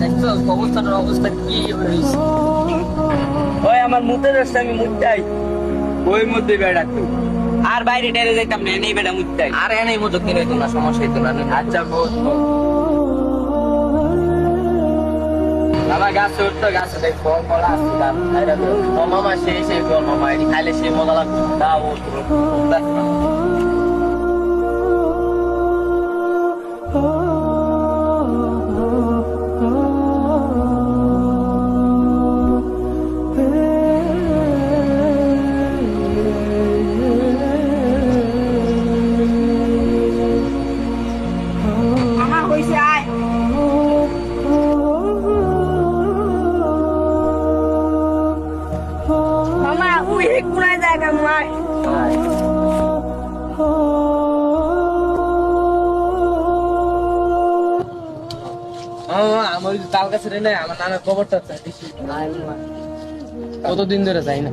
দেখছো অবস্থাটার অবস্থা কি হয়েছে? ওই আমার মুতে যাচ্ছে, আমি মুতটাই ওই মধ্যে বেড়া তুই আর বাইরে টেরে যাইতাম না, এনেই বেড়া মুতটাই আর এনেই মতো কিনে তোমরা সমস্যা হইতো না। আচ্ছা বহুত বাবা গাছে উঠতো, গাছে দেখ ফল ফল আসছে, মামা সেই ফল মামা এটি খাইলে সেই মজা লাগতো। দাও মামা কইছে আয়। মামা ওই কোনায় জায়গা মায়। আমার তাল গাছে রে নাই, আমার নানার কবরটা চাই কতদিন ধরে যাই না।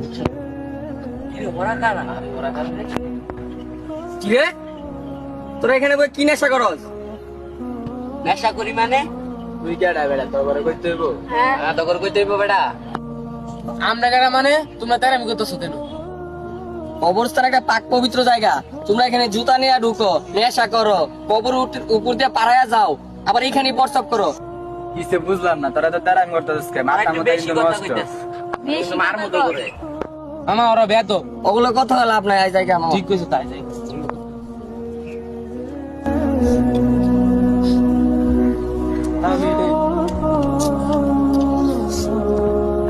কি রে তোরা এখানে বই কি নেশা করস? নেশা করি মানে তুই কেডা বেড়া? তোর ঘরে কইতে হইব? হ্যাঁ তোর ঘরে কইতে হইব বেড়া? আমরা কেডা মানে তোমরা তার আমি কইতেছো কেন? কবরস্থান একটা পাক পবিত্র জায়গা, তোমরা এখানে জুতা নিয়ে ঢুকো, নেশা করো, কবর উপর দিয়ে পাড়ায়া যাও, আবার এখানে প্রস্তাব করো। কিসে বুঝলাম না, তোরা তো তার আমি করতেছিস কে? মাথা মতো কিন্তু নষ্ট বেশি মার মতো করে মামা ওরা বেদ ওগুলো কথা হলো আপনার এই জায়গা ঠিক কইছো তাই যাই।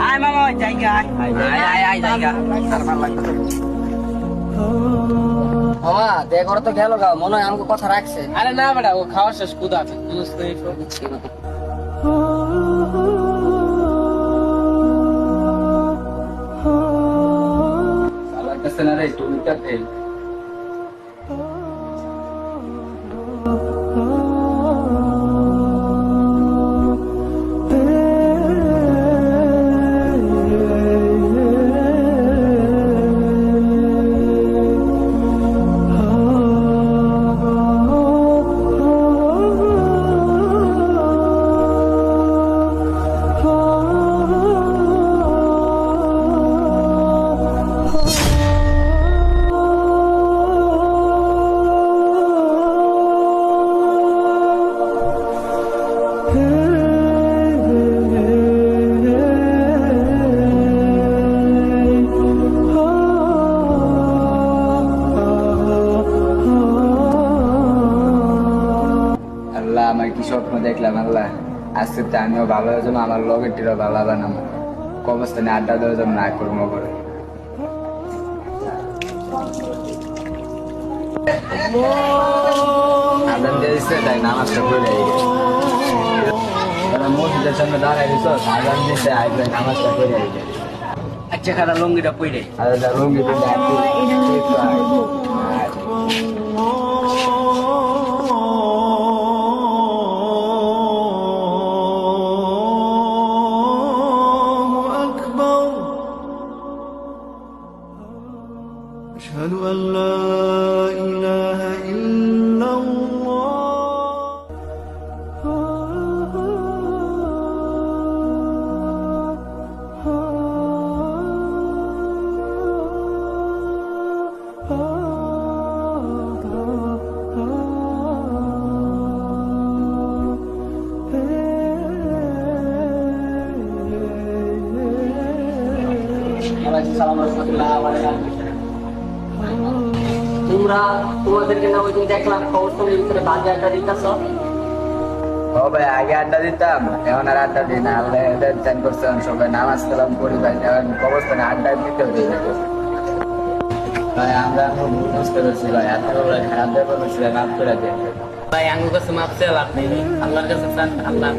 আয় মামা ওই জায়গা আয় জায়গা মামা দেখ ওরা তো গেল গা, মনে হয় আমাকে কথা রাখছে। আরে না বেটা, ও খাওয়া শেষ কুদা আছে না রে তুমি কাছে আমার কি স্বপ্ন দেখলাম আল্লাহ, আজকে তো আমিও ভালো হয়ে যাবো, আমার লগের টিরও ভালো বানাবো, কবরস্থানে আড্ডা দেওয়া যাবো না করবো করে। আদান দিয়েছে তাই নামাজটা পড়ে মসজিদের সামনে দাঁড়াই দিছ, আদান দিয়েছে আইবে নামাজটা পড়ে আইবে। আচ্ছা খাতা লুঙ্গিটা পড়ে আচ্ছা লুঙ্গি أشهد أن لا إله إلا তোমরা তোমাদেরকে না ওই দিন দেখলাম কবরস্থানের ভিতরে বাজে আড্ডা দিতেছ। ও ভাই আগে আড্ডা দিতাম, এখন আর আড্ডা দিই না। আল্লাহ চান করছে সবাই নামাজ কালাম করি ভাই, এখন কবরস্থানে আড্ডা দিতে হবে ভাই। আমরা বুঝতে পারছি ভাই, এত খারাপ ব্যাপার হচ্ছিল, মাফ করে দেন ভাই। আঙ্গুর কাছে মাপ চাল, আপনি আল্লাহর কাছে চান, আল্লাহ